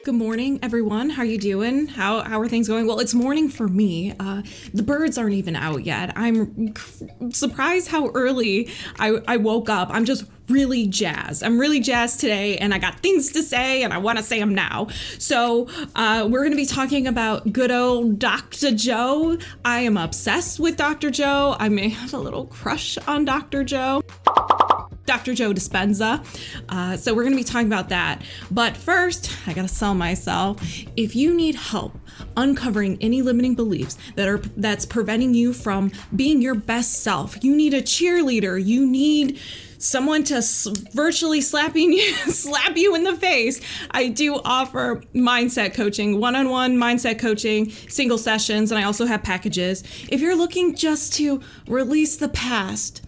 Good morning, everyone. How are you doing? How are things going? Well, it's morning for me. The birds aren't even out yet. I'm surprised how early I woke up. I'm just really jazzed. I'm really jazzed today, and I got things to say, and I want to say them now. So we're going to be talking about good old Dr. Joe. I am obsessed with Dr. Joe. I may have a little crush on Dr. Joe. Dr. Joe Dispenza. So we're going to be talking about that. But first, I got to sell myself. If you need help uncovering any limiting beliefs that's preventing you from being your best self, you need a cheerleader, you need someone to virtually slap you in the face. I do offer mindset coaching, one-on-one mindset coaching, single sessions, and I also have packages. If you're looking just to release the past,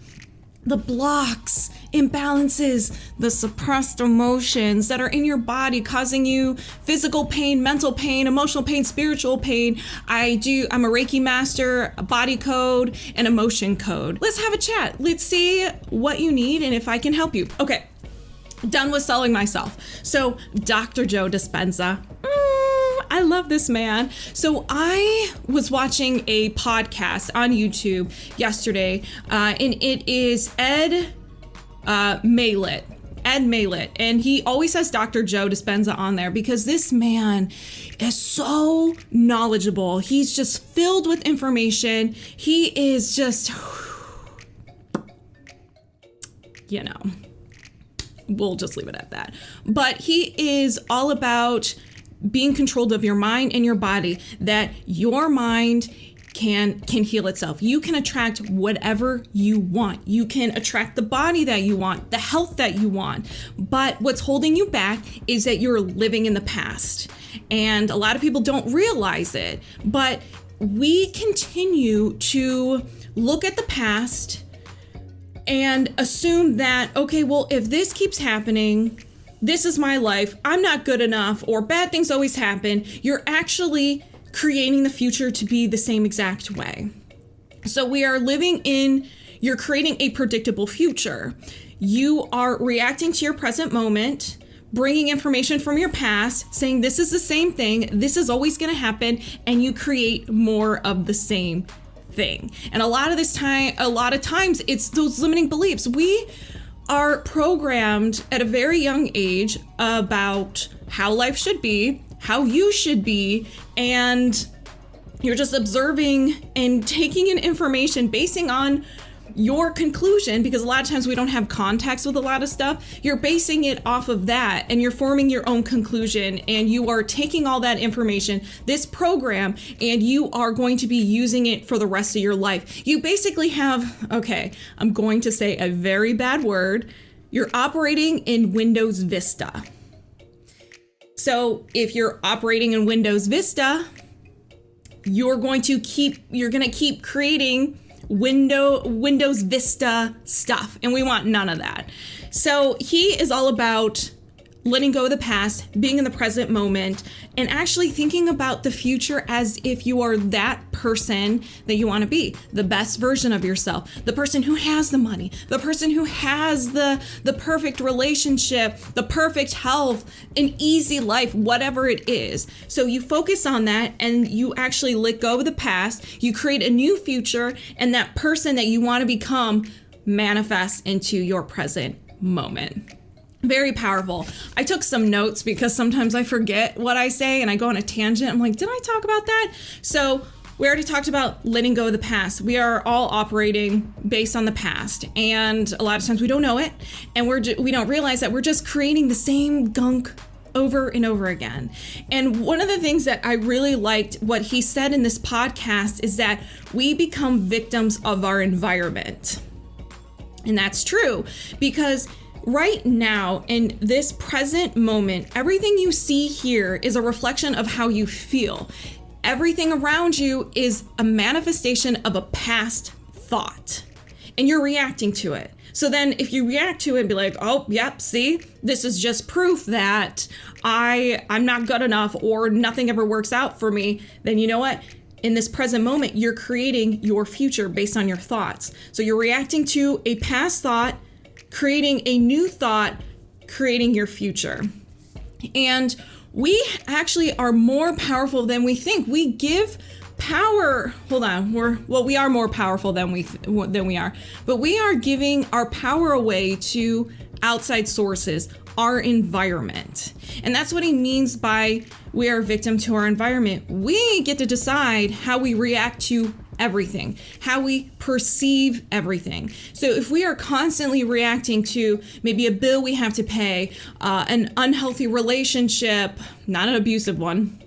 the blocks, imbalances, the suppressed emotions that are in your body causing you physical pain, mental pain, emotional pain, spiritual pain. I'm a Reiki master, a body code, and emotion code. Let's have a chat. Let's see what you need and if I can help you. Okay, done with selling myself. So Dr. Joe Dispenza. I love this man. So I was watching a podcast on YouTube yesterday, and it is Ed Mylett, and he always has Dr. Joe Dispenza on there because this man is so knowledgeable. He's just filled with information. He is just, we'll just leave it at that. But he is all about being controlled of your mind and your body, that your mind can heal itself. You can attract whatever you want. You can attract the body that you want, the health that you want. But what's holding you back is that you're living in the past. And a lot of people don't realize it, but we continue to look at the past and assume that, okay, well, if this keeps happening, this is my life, I'm not good enough, or bad things always happen. You're actually creating the future to be the same exact way. So you're creating a predictable future. You are reacting to your present moment, bringing information from your past, saying this is the same thing, this is always going to happen, and you create more of the same thing. And a lot of times it's those limiting beliefs. We are programmed at a very young age about how life should be, how you should be, and you're just observing and taking in information basing on your conclusion, because a lot of times we don't have context with a lot of stuff. You're basing it off of that, and you're forming your own conclusion, and you are taking all that information, this program, and you are going to be using it for the rest of your life. You basically have, okay, I'm going to say a very bad word. You're operating in Windows Vista. So if you're operating in Windows Vista, you're going to keep creating Windows Vista stuff, and we want none of that. So he is all about letting go of the past, being in the present moment, and actually thinking about the future as if you are that person that you want to be, the best version of yourself, the person who has the money, the person who has the perfect relationship, the perfect health, an easy life, whatever it is. So you focus on that, and you actually let go of the past, you create a new future, and that person that you want to become manifests into your present moment. Very powerful. I took some notes because sometimes I forget what I say and I go on a tangent. I'm like, did I talk about that? So we already talked about letting go of the past. We are all operating based on the past, and a lot of times we don't know it, and we don't realize that we're just creating the same gunk over and over again. And one of the things that I really liked what he said in this podcast is that we become victims of our environment. And that's true, because right now, in this present moment, everything you see here is a reflection of how you feel. Everything around you is a manifestation of a past thought, and you're reacting to it. So then if you react to it and be like, oh, yep, see, this is just proof that I'm not good enough or nothing ever works out for me, then you know what? In this present moment, you're creating your future based on your thoughts. So you're reacting to a past thought, creating a new thought, creating your future. And we actually are more powerful than we think. We give power. Hold on. We are more powerful than we are, but we are giving our power away to outside sources, our environment. And that's what he means by we are a victim to our environment. We get to decide how we react to everything, how we perceive everything. So if we are constantly reacting to maybe a bill we have to pay, an unhealthy relationship, not an abusive one,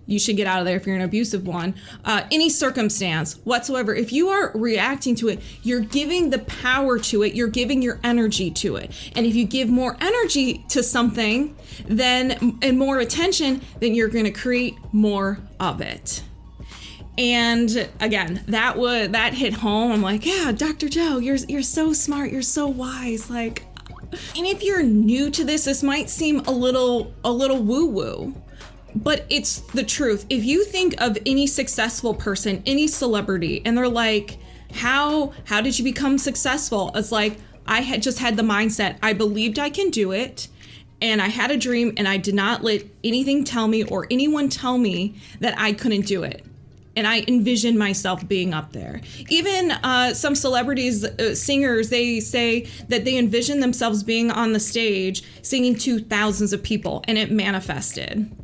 you should get out of there if you're an abusive one, any circumstance whatsoever, if you are reacting to it, you're giving the power to it, you're giving your energy to it. And if you give more energy to something and more attention, then you're going to create more of it. And again, that hit home. I'm like, yeah, Dr. Joe, you're so smart, you're so wise. Like, and if you're new to this might seem a little woo-woo, but it's the truth. If you think of any successful person, any celebrity, and they're like, how did you become successful? It's like, I had just had the mindset, I believed I can do it, and I had a dream, and I did not let anything tell me or anyone tell me that I couldn't do it. And I envisioned myself being up there. Even some celebrities, singers, they say that they envision themselves being on the stage singing to thousands of people, and it manifested.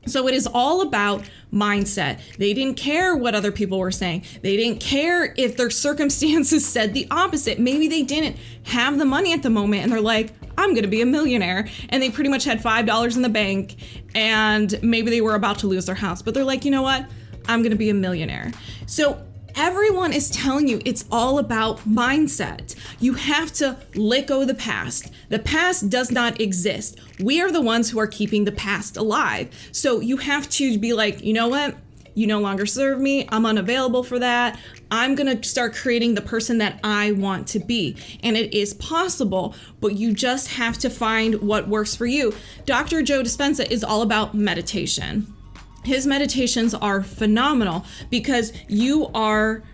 So it is all about mindset. They didn't care what other people were saying. They didn't care if their circumstances said the opposite. Maybe they didn't have the money at the moment and they're like, I'm going to be a millionaire. And they pretty much had $5 in the bank and maybe they were about to lose their house. But they're like, you know what? I'm going to be a millionaire. So everyone is telling you it's all about mindset. You have to let go of the past. The past does not exist. We are the ones who are keeping the past alive. So you have to be like, you know what? You no longer serve me. I'm unavailable for that. I'm going to start creating the person that I want to be. And it is possible, but you just have to find what works for you. Dr. Joe Dispenza is all about meditation. His meditations are phenomenal because you are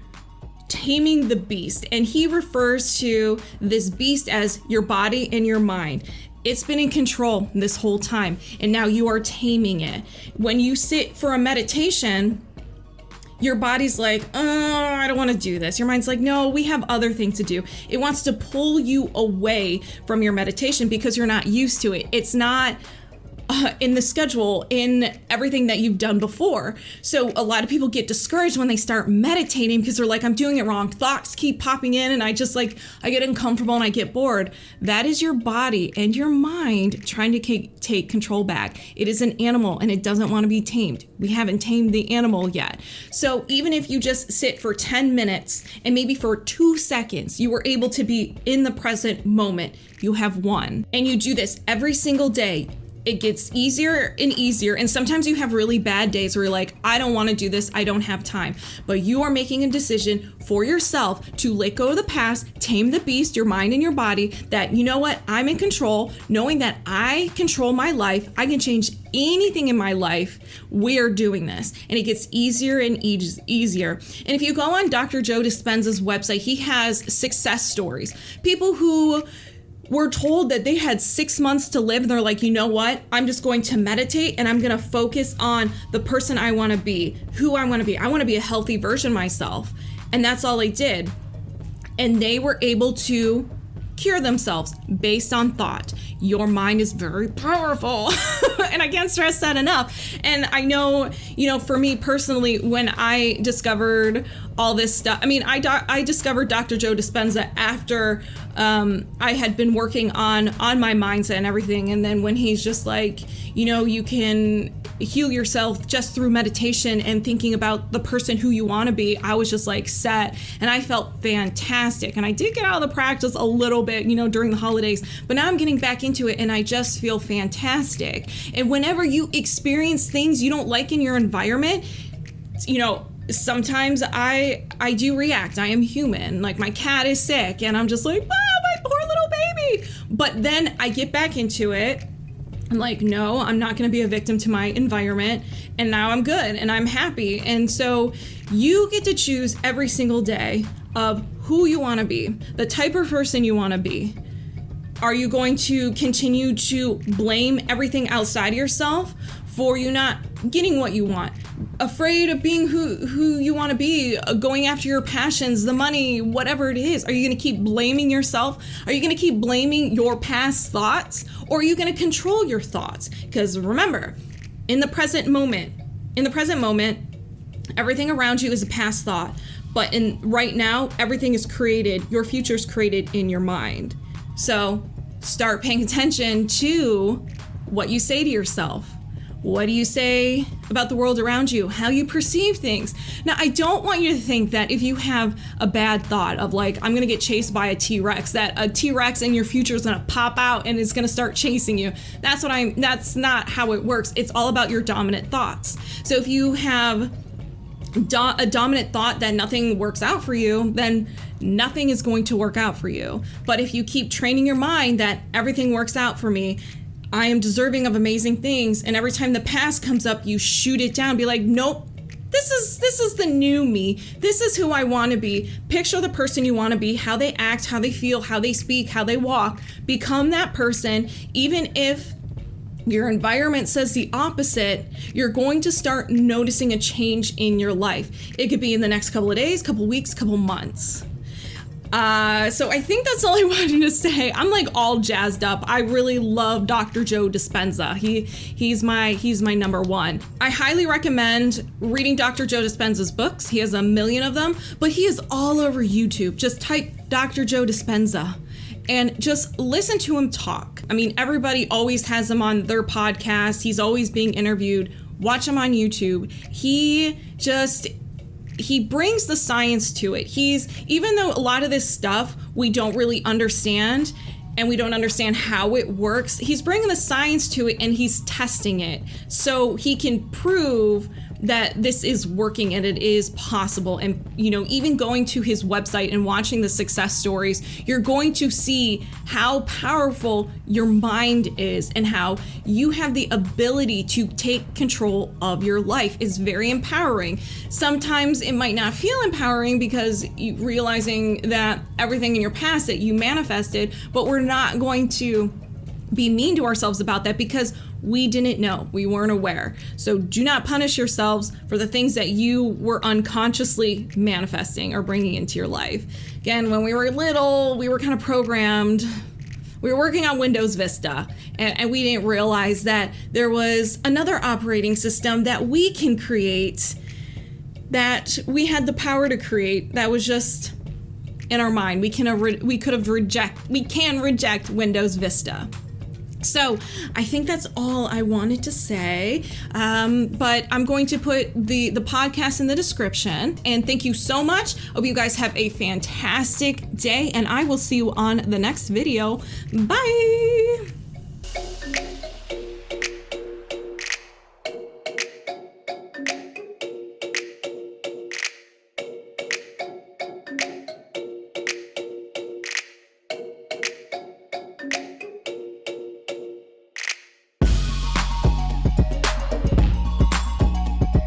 taming the beast. And he refers to this beast as your body and your mind. It's been in control this whole time, and now you are taming it. When you sit for a meditation, your body's like, oh, I don't want to do this. Your mind's like, no, we have other things to do. It wants to pull you away from your meditation because you're not used to it. It's not in the schedule, in everything that you've done before. So a lot of people get discouraged when they start meditating because they're like, I'm doing it wrong. Thoughts keep popping in and I get uncomfortable and I get bored. That is your body and your mind trying to take control back. It is an animal and it doesn't want to be tamed. We haven't tamed the animal yet. So even if you just sit for 10 minutes and maybe for 2 seconds, you were able to be in the present moment, you have won. And you do this every single day. It gets easier and easier. And sometimes you have really bad days where you're like, I don't want to do this. I don't have time. But you are making a decision for yourself to let go of the past, tame the beast, your mind and your body, that, you know what, I'm in control, knowing that I control my life. I can change anything in my life. We are doing this. And it gets easier and easier. And if you go on Dr. Joe Dispenza's website, he has success stories. People who were told that they had 6 months to live and they're like, you know what? I'm just going to meditate and I'm going to focus on the person I want to be, who I want to be. I want to be a healthy version of myself. And that's all they did. And they were able to cure themselves based on thought. Your mind is very powerful. And I can't stress that enough. And I know, for me personally, when I discovered all this stuff, I discovered Dr. Joe Dispenza after I had been working on my mindset and everything. And then when he's just like, you can heal yourself just through meditation and thinking about the person who you want to be, I was just like set and I felt fantastic. And I did get out of the practice a little bit, during the holidays, but now I'm getting back into it and I just feel fantastic. And whenever you experience things you don't like in your environment, sometimes I do react. I am human. Like my cat is sick and I'm just like, my poor little baby. But then I get back into it. I'm like, no, I'm not going to be a victim to my environment. And now I'm good and I'm happy. And so you get to choose every single day of who you want to be, the type of person you want to be. Are you going to continue to blame everything outside of yourself for you not getting what you want? Afraid of being who you want to be, going after your passions, the money, whatever it is? Are you going to keep blaming yourself? Are you going to keep blaming your past thoughts? Or are you going to control your thoughts? Because remember, in the present moment, everything around you is a past thought. But right now, everything is created, your future is created in your mind. So start paying attention to what you say to yourself. What do you say about the world around you? How you perceive things? Now, I don't want you to think that if you have a bad thought of like, I'm going to get chased by a T-Rex, that a T-Rex in your future is going to pop out and it's going to start chasing you. That's not how it works. It's all about your dominant thoughts. So if you have a dominant thought that nothing works out for you, then nothing is going to work out for you. But if you keep training your mind that everything works out for me, I am deserving of amazing things, and every time the past comes up, you shoot it down, be like, nope, this is the new me. This is who I want to be. Picture the person you want to be, how they act, how they feel, how they speak, how they walk. Become that person. Even if your environment says the opposite, you're going to start noticing a change in your life. It could be in the next couple of days, couple of weeks, couple months. So I think that's all I wanted to say. I'm like all jazzed up. I really love Dr. Joe Dispenza. He's my number one. I highly recommend reading Dr. Joe Dispenza's books. He has 1 million of them, but he is all over YouTube. Just type Dr. Joe Dispenza and just listen to him talk. I mean, everybody always has him on their podcast. He's always being interviewed. Watch him on YouTube. He brings the science to it. Even though a lot of this stuff we don't really understand and we don't understand how it works, he's bringing the science to it and he's testing it so he can prove that this is working and it is possible. And, even going to his website and watching the success stories, you're going to see how powerful your mind is and how you have the ability to take control of your life. Is very empowering. Sometimes it might not feel empowering because you realizing that everything in your past that you manifested, but we're not going to be mean to ourselves about that because we didn't know, we weren't aware. So do not punish yourselves for the things that you were unconsciously manifesting or bringing into your life. Again, when we were little, we were kind of programmed. We were working on Windows Vista, and we didn't realize that there was another operating system that we can create, that we had the power to create, that was just in our mind. We can reject Windows Vista. So I think that's all I wanted to say, but I'm going to put the podcast in the description, and thank you so much. Hope you guys have a fantastic day, and I will see you on the next video. Bye.